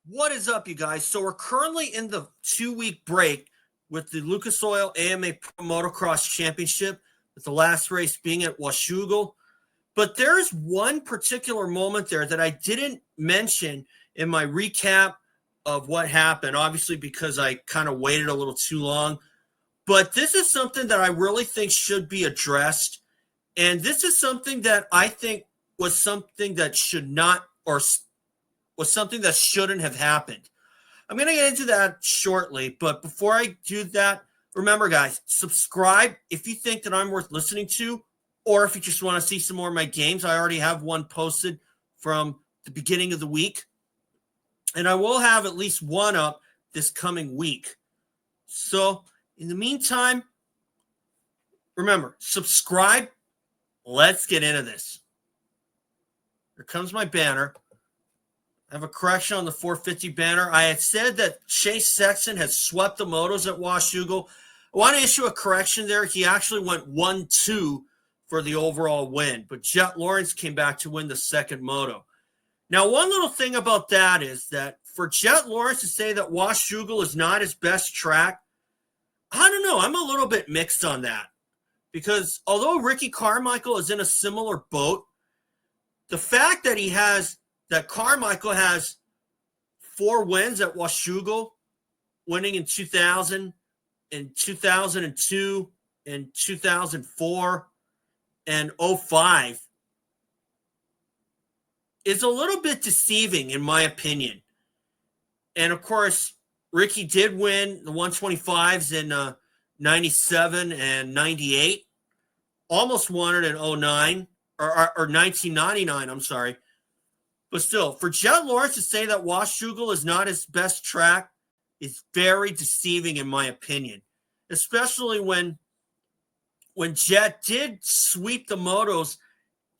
What is up, you guys? So we're currently in the 2-week break with the Lucas Oil AMA Pro Motocross Championship, with the last race being at Washougal. But there's one particular moment there that I didn't mention in my recap of what happened, obviously because I kind of waited a little too long. But this is something that I really think should be addressed. And this is something that I think was something that should not, or was something that shouldn't have happened. I'm going to get into that shortly, but before I do that, remember, guys, subscribe if you think that I'm worth listening to, or if you just want to see some more of my games. I already have one posted from the beginning of the week, and I will have at least one up this coming week. So in the meantime, remember, subscribe. Let's get into this. Here comes my banner. I have a correction on the 450 banner. I had said that Chase Sexton has swept the motos at Washougal. I want to issue a correction there. He actually went 1-2 for the overall win, but Jet Lawrence came back to win the second moto. Now, one little thing about that is that for Jet Lawrence to say that Washougal is not his best track, I don't know. I'm a little bit mixed on that, because although Ricky Carmichael is in a similar boat, the fact that Carmichael has 4 wins at Washougal, winning in 2000, in 2002, in 2004, and 05, is a little bit deceiving, in my opinion. And, of course, Ricky did win the 125s in 97 and 98, almost won it in 09, or 1999, I'm sorry. But still, for Jet Lawrence to say that Washougal is not his best track is very deceiving, in my opinion, especially when Jet did sweep the motos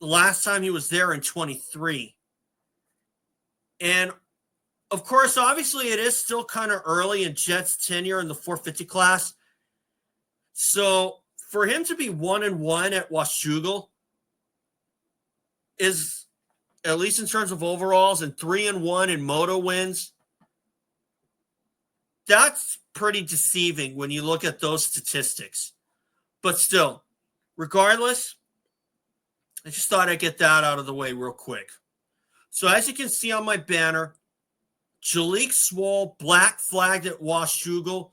the last time he was there in 23. And, of course, obviously it is still kind of early in Jet's tenure in the 450 class. So for him to be 1-1 at Washougal is, at least in terms of overalls, and 3-1 in moto wins, that's pretty deceiving when you look at those statistics. But still, regardless, I just thought I'd get that out of the way real quick. So as you can see on my banner, Jalek Swoll black flagged at Washougal.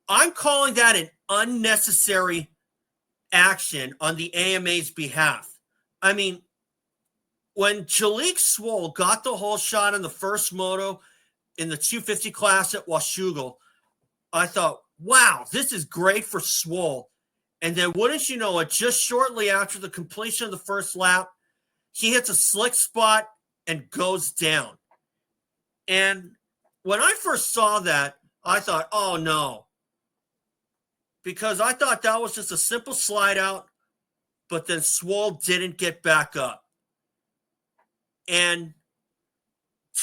I'm calling that an unnecessary action on the AMA's behalf. I mean, when Jalek Swoll got the whole shot in the first moto in the 250 class at Washougal, I thought, wow, this is great for Swoll. And then wouldn't you know it, just shortly after the completion of the first lap, he hits a slick spot and goes down. And when I first saw that, I thought, oh no. Because I thought that was just a simple slide out, but then Swoll didn't get back up. And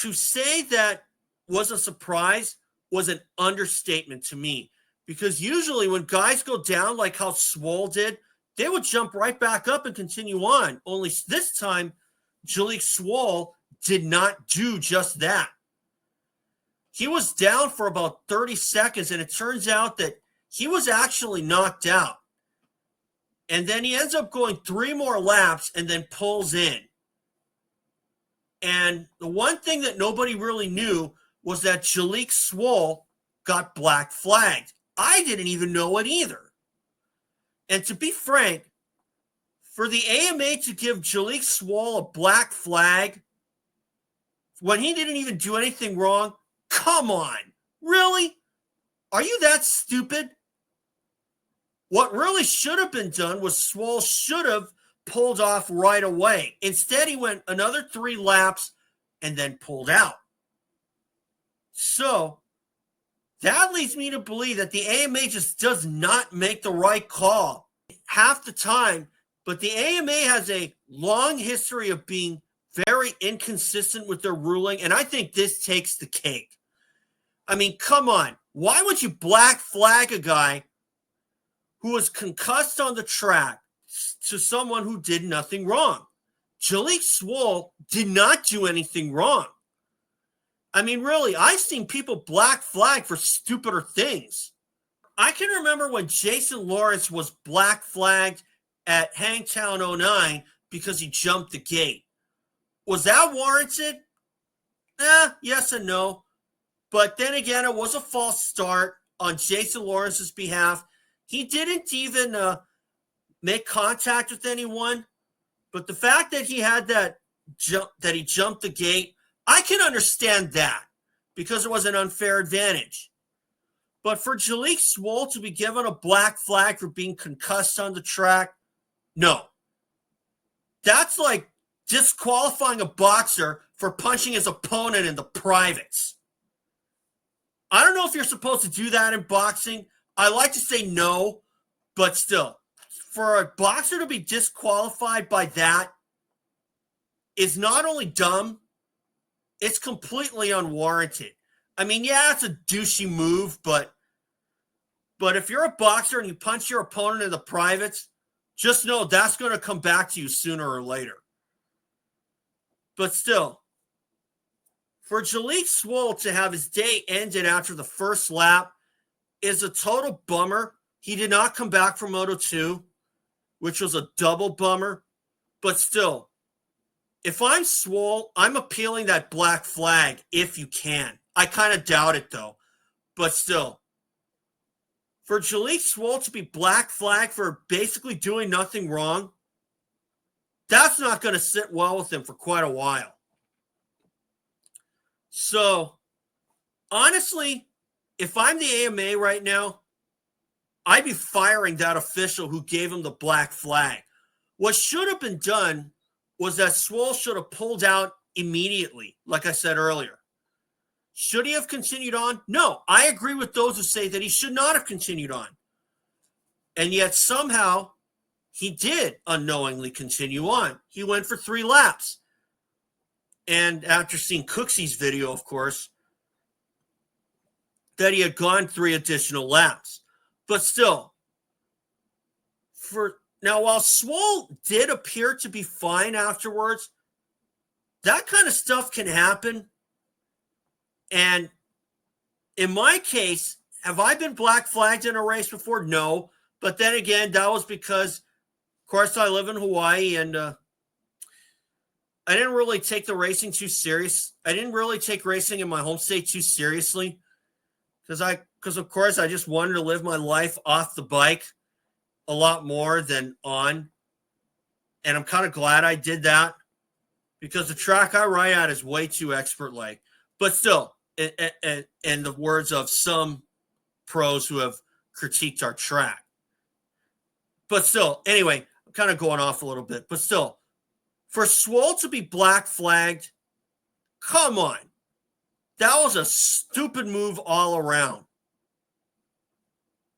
to say that was a surprise was an understatement to me, because usually when guys go down like how Swoll did, they would jump right back up and continue on. Only this time, Jalek Swoll did not do just that. He was down for about 30 seconds, and it turns out that he was actually knocked out. And then he ends up going 3 more laps and then pulls in. And the one thing that nobody really knew was that Jalek Swoll got black flagged. I didn't even know it either. And to be frank, for the AMA to give Jalek Swoll a black flag when he didn't even do anything wrong, come on, really? Are you that stupid? What really should have been done was Swoll should have pulled off right away. Instead, he went another 3 laps and then pulled out. So that leads me to believe that the AMA just does not make the right call half the time. But the AMA has a long history of being very inconsistent with their ruling, and I think this takes the cake. I mean, come on. Why would you black flag a guy who was concussed on the track to someone who did nothing wrong? Jalek Swoll did not do anything wrong. I mean, really, I've seen people black flag for stupider things. I can remember when Jason Lawrence was black flagged at Hangtown '09 because he jumped the gate. Was that warranted? Yes and no. But then again, it was a false start on Jason Lawrence's behalf. He didn't even make contact with anyone. But the fact that he had that he jumped the gate, I can understand that because it was an unfair advantage. But for Jalek Swoll to be given a black flag for being concussed on the track, no. That's like disqualifying a boxer for punching his opponent in the privates. I don't know if you're supposed to do that in boxing. I like to say no, but still, for a boxer to be disqualified by that is not only dumb, it's completely unwarranted. I mean, yeah, it's a douchey move, but if you're a boxer and you punch your opponent in the privates, just know that's going to come back to you sooner or later. But still, for Jalek Swoll to have his day ended after the first lap is a total bummer. He did not come back from Moto 2, which was a double bummer. But still, if I'm Swoll, I'm appealing that black flag if you can. I kind of doubt it, though. But still, for Jalek Swoll to be black flagged for basically doing nothing wrong, that's not going to sit well with him for quite a while. So, honestly, if I'm the AMA right now, I'd be firing that official who gave him the black flag. What should have been done was that Swoll should have pulled out immediately, like I said earlier. Should he have continued on? No, I agree with those who say that he should not have continued on. And yet somehow he did unknowingly continue on. He went for 3 laps. And after seeing Cooksy's video, of course, that he had gone 3 additional laps. But still, while Swoll did appear to be fine afterwards, that kind of stuff can happen. And in my case, have I been black flagged in a race before? No. But then again, that was because, of course, I live in Hawaii and I didn't really take the racing too serious. I didn't really take racing in my home state too seriously because of course, I just wanted to live my life off the bike a lot more than on. And I'm kind of glad I did that because the track I ride at is way too expert-like. But still, in the words of some pros who have critiqued our track. But still, anyway, I'm kind of going off a little bit. But still, for Swoll to be black flagged, come on. That was a stupid move all around.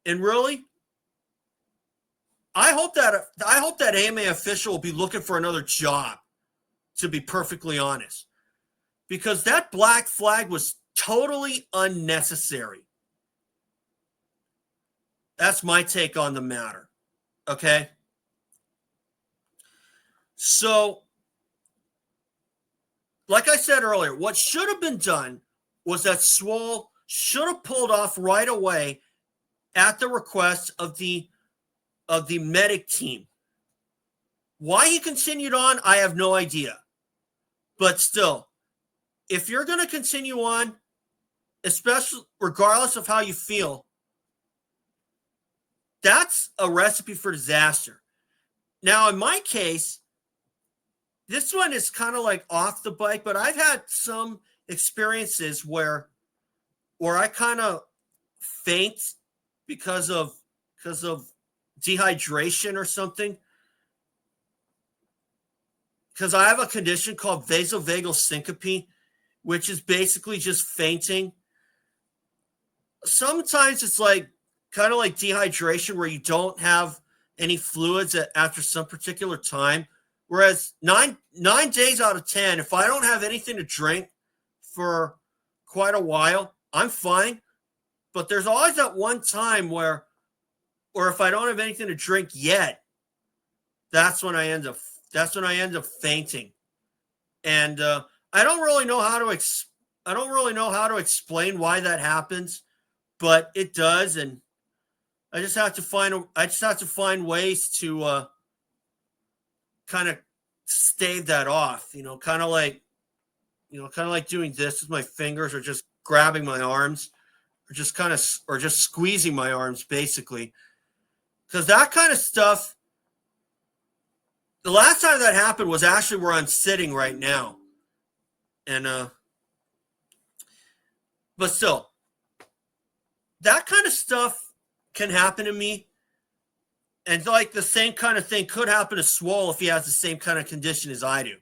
And really, I hope that AMA official will be looking for another job, to be perfectly honest. Because that black flag was totally unnecessary. That's my take on the matter. Okay? So, like I said earlier, what should have been done was that Swoll should have pulled off right away at the request of the medic team. Why he continued on, I have no idea. But still, if you're going to continue on, especially regardless of how you feel, that's a recipe for disaster. Now, in my case, this one is kind of like off the bike, but I've had some experiences where I kind of faint because of dehydration or something. Because I have a condition called vasovagal syncope, which is basically just fainting. Sometimes it's like kind of like dehydration where you don't have any fluids after some particular time. Whereas 9 days out of 10, if I don't have anything to drink for quite a while, I'm fine. But there's always that one time where if I don't have anything to drink yet, that's when I end up fainting. And I don't really know how to I don't really know how to explain why that happens, but it does, and I just have to find ways to kind of stave that off. Kind of like doing this with my fingers, or just grabbing my arms, or just squeezing my arms, basically. Because that kind of stuff, the last time that happened was actually where I'm sitting right now. And, but still, that kind of stuff can happen to me. And like the same kind of thing could happen to Swoll if he has the same kind of condition as I do.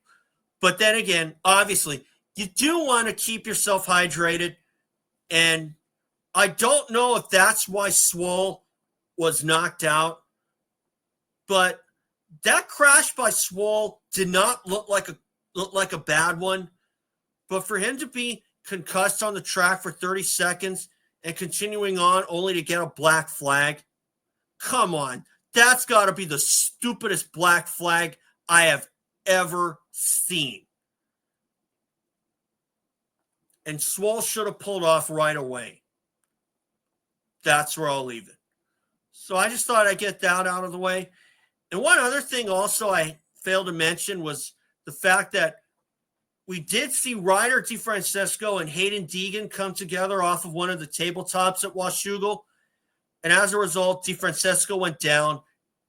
But then again, obviously, you do want to keep yourself hydrated. And I don't know if that's why Swoll was knocked out. But that crash by Swoll did not look like a bad one. But for him to be concussed on the track for 30 seconds and continuing on only to get a black flag, come on. That's got to be the stupidest black flag I have ever seen. And Swoll should have pulled off right away. That's where I'll leave it. So I just thought I'd get that out of the way. And one other thing also I failed to mention was the fact that we did see Ryder DeFrancesco and Hayden Deegan come together off of one of the tabletops at Washougal. And as a result, DeFrancesco went down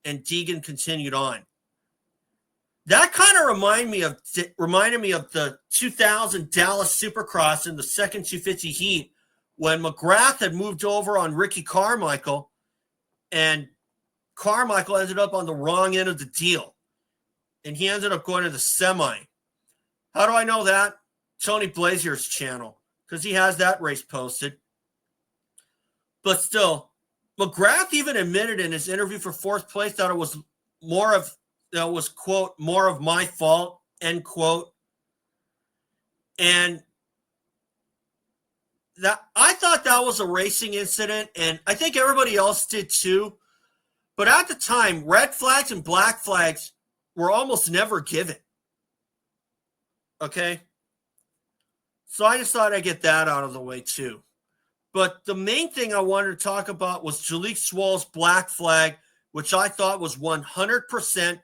and Deegan continued on. That kind of reminded me of the 2000 Dallas Supercross in the second 250 heat when McGrath had moved over on Ricky Carmichael, and Carmichael ended up on the wrong end of the deal, and he ended up going to the semi. How do I know that? Tony Blazier's channel, because he has that race posted. But still, McGrath even admitted in his interview for fourth place that it was quote, more of my fault, end quote. And that I thought that was a racing incident, and I think everybody else did too. But at the time, red flags and black flags were almost never given. Okay? So I just thought I'd get that out of the way too. But the main thing I wanted to talk about was Jalek Swoll's black flag, which I thought was 100%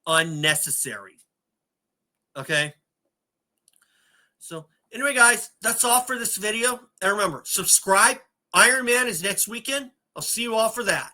unnecessary. Okay? So anyway, guys, that's all for this video. And remember, subscribe. Ironman is next weekend. I'll see you all for that.